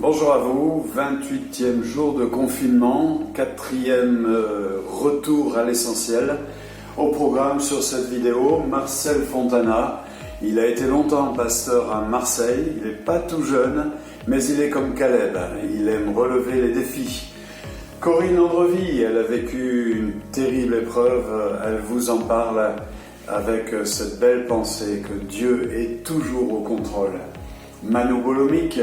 Bonjour à vous, 28e jour de confinement, 4e retour à l'essentiel. Au programme sur cette vidéo, Marcel Fontana. Il a été longtemps pasteur à Marseille, il n'est pas tout jeune, mais il est comme Caleb, il aime relever les défis. Corinne Andrevie, elle a vécu une terrible épreuve, elle vous en parle avec cette belle pensée que Dieu est toujours au contrôle. Manu Bolomik,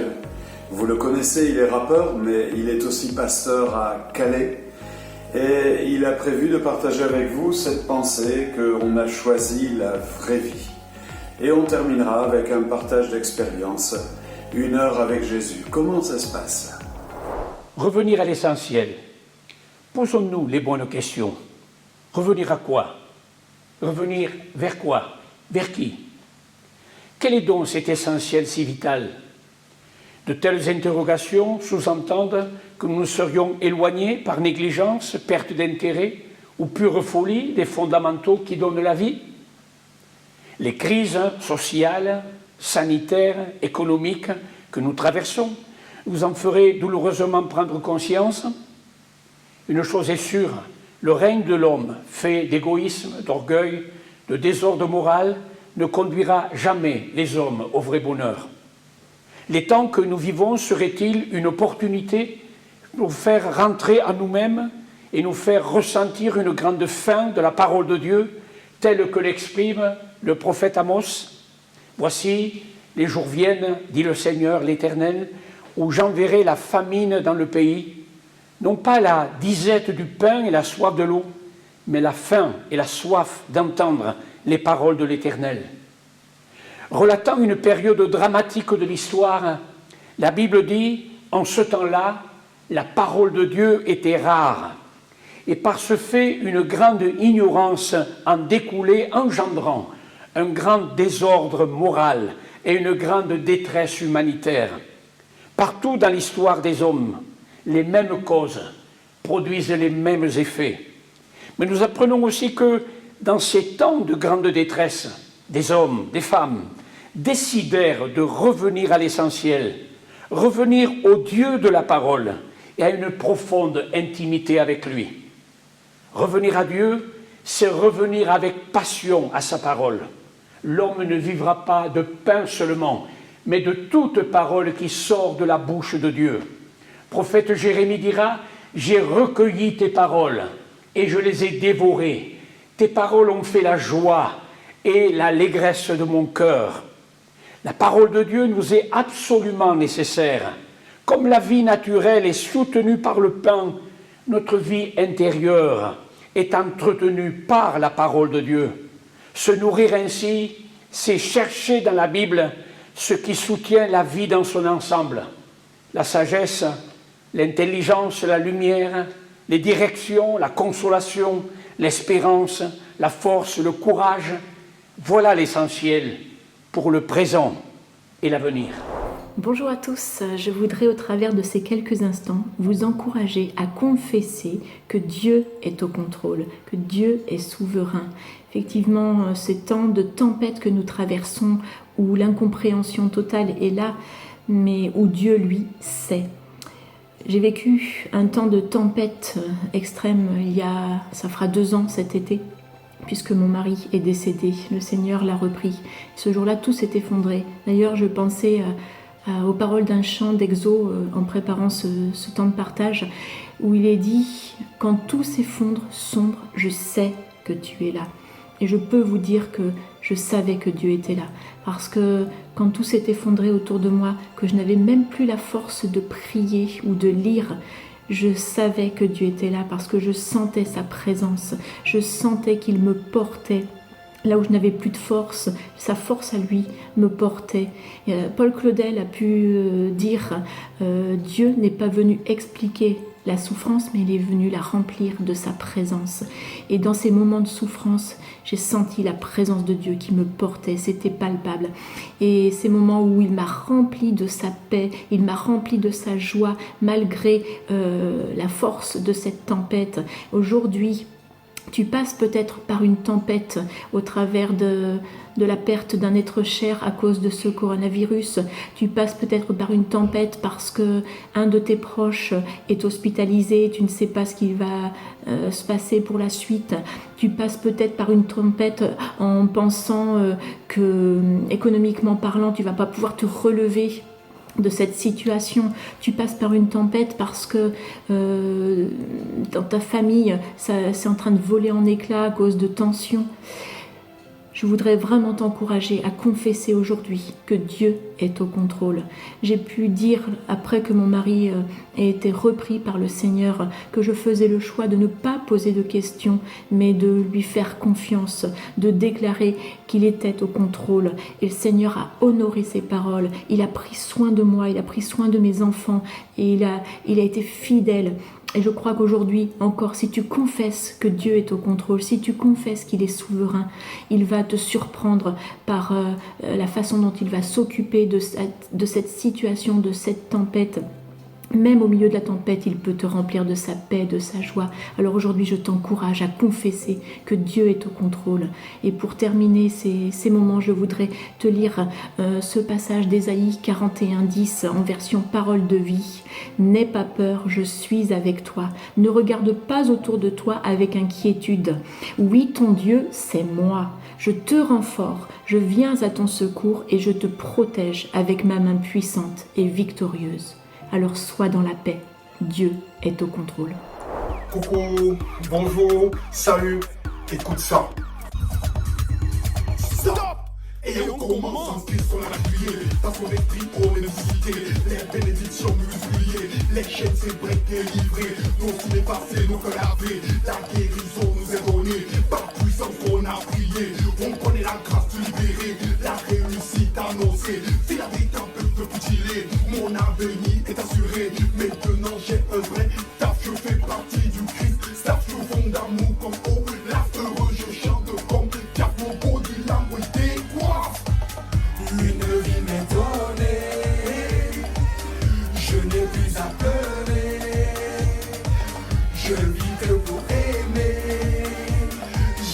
vous le connaissez, il est rappeur, mais il est aussi pasteur à Calais. Et il a prévu de partager avec vous cette pensée qu'on a choisi la vraie vie. Et on terminera avec un partage d'expérience, 1 heure avec Jésus. Comment ça se passe ? Revenir à l'essentiel. Posons-nous les bonnes questions. Revenir à quoi ? Revenir vers quoi ? Vers qui ? Quel est donc cet essentiel si vital ? De telles interrogations sous-entendent que nous nous serions éloignés par négligence, perte d'intérêt ou pure folie des fondamentaux qui donnent la vie. Les crises sociales, sanitaires, économiques que nous traversons vous en ferez douloureusement prendre conscience. Une chose est sûre, le règne de l'homme, fait d'égoïsme, d'orgueil, de désordre moral, ne conduira jamais les hommes au vrai bonheur. Les temps que nous vivons seraient-ils une opportunité pour faire rentrer en nous-mêmes et nous faire ressentir une grande faim de la parole de Dieu, telle que l'exprime le prophète Amos ? Voici, les jours viennent, dit le Seigneur l'Éternel, où j'enverrai la famine dans le pays, non pas la disette du pain et la soif de l'eau, mais la faim et la soif d'entendre les paroles de l'Éternel. Relatant une période dramatique de l'histoire, la Bible dit, en ce temps-là, la parole de Dieu était rare, et par ce fait, une grande ignorance en découlait, engendrant un grand désordre moral et une grande détresse humanitaire. Partout dans l'histoire des hommes, les mêmes causes produisent les mêmes effets. Mais nous apprenons aussi que dans ces temps de grande détresse, des hommes, des femmes, décidèrent de revenir à l'essentiel, revenir au Dieu de la parole et à une profonde intimité avec lui. Revenir à Dieu, c'est revenir avec passion à sa parole. L'homme ne vivra pas de pain seulement, mais de toute parole qui sort de la bouche de Dieu. Prophète Jérémie dira, « J'ai recueilli tes paroles et je les ai dévorées. Tes paroles ont fait la joie et l'allégresse de mon cœur. » La parole de Dieu nous est absolument nécessaire. Comme la vie naturelle est soutenue par le pain, notre vie intérieure est entretenue par la parole de Dieu. Se nourrir ainsi, c'est chercher dans la Bible ce qui soutient la vie dans son ensemble. La sagesse, l'intelligence, la lumière, les directions, la consolation, l'espérance, la force, le courage, voilà l'essentiel pour le présent et l'avenir. Bonjour à tous, je voudrais au travers de ces quelques instants vous encourager à confesser que Dieu est au contrôle, que Dieu est souverain. Effectivement, ces temps de tempête que nous traversons, où l'incompréhension totale est là, mais où Dieu, lui, sait. J'ai vécu un temps de tempête extrême ça fera 2 ans cet été, puisque mon mari est décédé, le Seigneur l'a repris. Ce jour-là, tout s'est effondré. D'ailleurs, je pensais aux paroles d'un chant d'Exo en préparant ce temps de partage, où il est dit « Quand tout s'effondre, sombre, je sais que tu es là ». Et je peux vous dire que je savais que Dieu était là. Parce que quand tout s'est effondré autour de moi, que je n'avais même plus la force de prier ou de lire, je savais que Dieu était là parce que je sentais sa présence. Je sentais qu'il me portait. Là où je n'avais plus de force, sa force à lui me portait. Paul Claudel a pu dire Dieu n'est pas venu expliquer la souffrance, mais il est venu la remplir de sa présence. Et dans ces moments de souffrance, j'ai senti la présence de Dieu qui me portait, c'était palpable. Et ces moments où il m'a rempli de sa paix, il m'a rempli de sa joie, malgré la force de cette tempête. Aujourd'hui, Tu passes peut-être par une tempête au travers de la perte d'un être cher à cause de ce coronavirus. Tu passes peut-être par une tempête parce que un de tes proches est hospitalisé, tu ne sais pas ce qu'il va se passer pour la suite. Tu passes peut-être par une tempête en pensant que, économiquement parlant, tu ne vas pas pouvoir te relever de cette situation. Tu passes par une tempête parce que dans ta famille, c'est en train de voler en éclats à cause de tensions. Je voudrais vraiment t'encourager à confesser aujourd'hui que Dieu est au contrôle. J'ai pu dire, après que mon mari ait été repris par le Seigneur, que je faisais le choix de ne pas poser de questions, mais de lui faire confiance, de déclarer qu'il était au contrôle. Et le Seigneur a honoré ses paroles. Il a pris soin de moi, il a pris soin de mes enfants, et il a été fidèle. Et je crois qu'aujourd'hui, encore, si tu confesses que Dieu est au contrôle, si tu confesses qu'il est souverain, il va te surprendre par la façon dont il va s'occuper de cette situation, de cette tempête. Même au milieu de la tempête, il peut te remplir de sa paix, de sa joie. Alors aujourd'hui, je t'encourage à confesser que Dieu est au contrôle. Et pour terminer ces moments, je voudrais te lire ce passage d'Ésaïe 41:10 en version parole de vie. « N'aie pas peur, je suis avec toi. Ne regarde pas autour de toi avec inquiétude. Oui, ton Dieu, c'est moi. Je te rends fort, je viens à ton secours et je te protège avec ma main puissante et victorieuse. » Alors sois dans la paix, Dieu est au contrôle. Coucou, bonjour, salut, écoute ça. Stop! Et on commence en Christ, on a appuyé. Dans son esprit, on est nécessité. Les bénédictions multipliées. Les chaînes, c'est breaké, livré. Nos ciné passés, nos cœurs lavés. La guérison nous est donnée. Par puissance qu'on a prié. On connaît la grâce de libérer. La réussite annoncée. Si la vie t'en peut mutilé, mon avenir est assuré. Maintenant j'ai un vrai taf, je fais partie du Christ. Staff, je fonde d'amour comme eau. Là heureux, je chante comme cap. Mon beau du langue était quoi? Une vie m'est donnée. Je n'ai plus à pleurer. Je vis que pour aimer.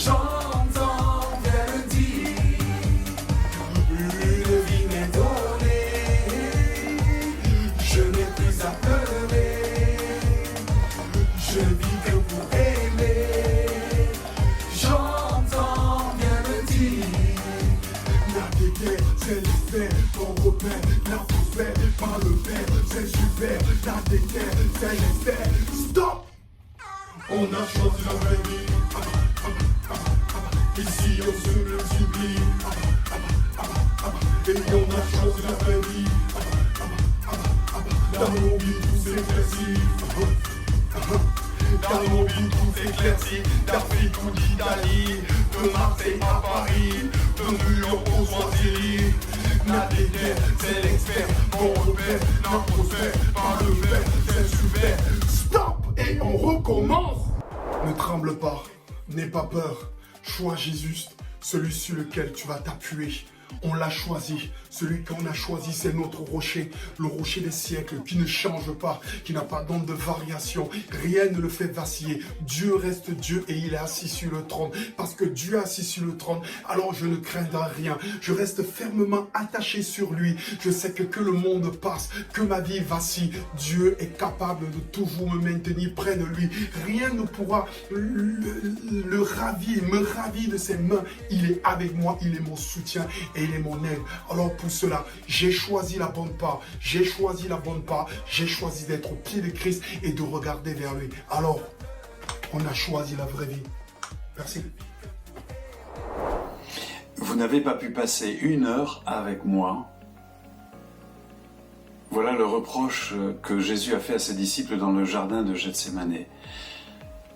J'entends bien le dire. Une vie m'est donnée. Je n'ai plus à pleurer. Je vis que pour aimer. J'entends bien le dire. La dégaine, c'est l'espère. Ton repère, l'atmosphère, par le père, c'est super. La dégaine, c'est l'espère. Stop! On a choisi la vraie vie. Ici on se multiplie. Et on a choisi la vraie vie. Dans nos vies tout s'éclaircit. Dans nos vies tout s'éclaircit. D'Afrique ou d'Italie, de Marseille à Paris, de New York aux Swahili. Nadéguer, c'est l'expert, mon repère, l'atmosphère, par le verre, c'est super. Stop! Et on recommence. Ne tremble pas, n'aie pas peur. Choisis Jésus, celui sur lequel tu vas t'appuyer. On l'a choisi, celui qu'on a choisi, c'est notre rocher, le rocher des siècles qui ne change pas, qui n'a pas d'onde de variation, rien ne le fait vaciller. Dieu reste Dieu et il est assis sur le trône. Parce que Dieu est assis sur le trône, alors je ne craindrai rien. Je reste fermement attaché sur lui. Je sais que le monde passe, que ma vie vacille. Dieu est capable de toujours me maintenir près de lui. Rien ne pourra le ravir, me ravir de ses mains. Il est avec moi, il est mon soutien. Et il est mon aide. Alors pour cela, j'ai choisi la bonne part. J'ai choisi la bonne part. J'ai choisi d'être au pied de Christ et de regarder vers lui. Alors, on a choisi la vraie vie. Merci. Vous n'avez pas pu passer 1 heure avec moi. Voilà le reproche que Jésus a fait à ses disciples dans le jardin de Gethsémanée.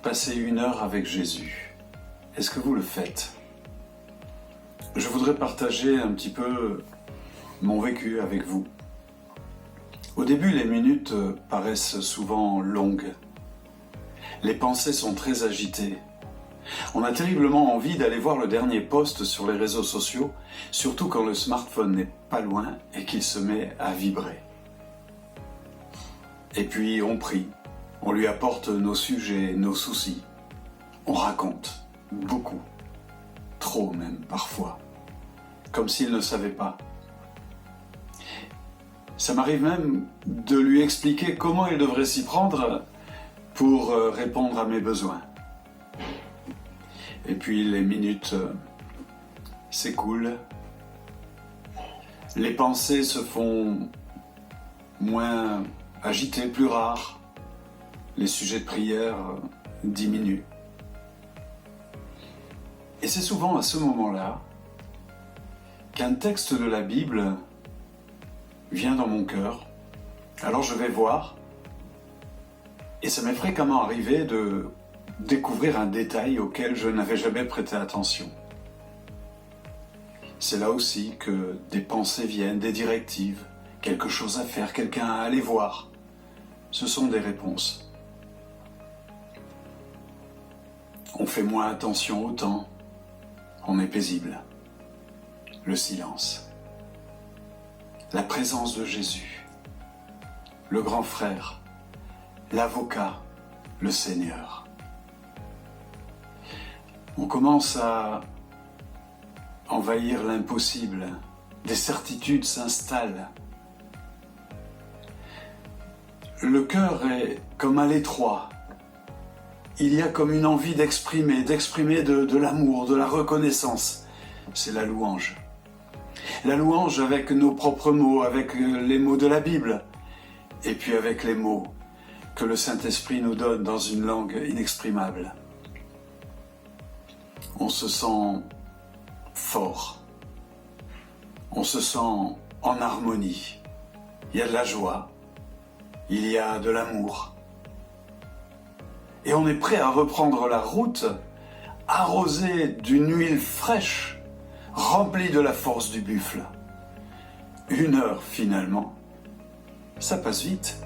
Passer 1 heure avec Jésus. Est-ce que vous le faites ? Je voudrais partager un petit peu mon vécu avec vous. Au début, les minutes paraissent souvent longues. Les pensées sont très agitées. On a terriblement envie d'aller voir le dernier post sur les réseaux sociaux, surtout quand le smartphone n'est pas loin et qu'il se met à vibrer. Et puis on prie, on lui apporte nos sujets, nos soucis. On raconte beaucoup, trop même parfois, comme s'il ne savait pas. Ça m'arrive même de lui expliquer comment il devrait s'y prendre pour répondre à mes besoins. Et puis les minutes s'écoulent, les pensées se font moins agitées, plus rares, les sujets de prière diminuent. Et c'est souvent à ce moment-là qu'un texte de la Bible vient dans mon cœur. Alors je vais voir, et ça m'est fréquemment arrivé de découvrir un détail auquel je n'avais jamais prêté attention. C'est là aussi que des pensées viennent, des directives, quelque chose à faire, quelqu'un à aller voir. Ce sont des réponses. On fait moins attention au temps, on est paisible. Le silence. La présence de Jésus, le grand frère, l'avocat, le Seigneur. On commence à envahir l'impossible, des certitudes s'installent. Le cœur est comme à l'étroit. Il y a comme une envie d'exprimer de l'amour, de la reconnaissance. C'est la louange. La louange avec nos propres mots, avec les mots de la Bible, et puis avec les mots que le Saint-Esprit nous donne dans une langue inexprimable. On se sent fort, on se sent en harmonie. Il y a de la joie, il y a de l'amour. Et on est prêt à reprendre la route, arrosé d'une huile fraîche, remplie de la force du buffle. 1 heure finalement, ça passe vite.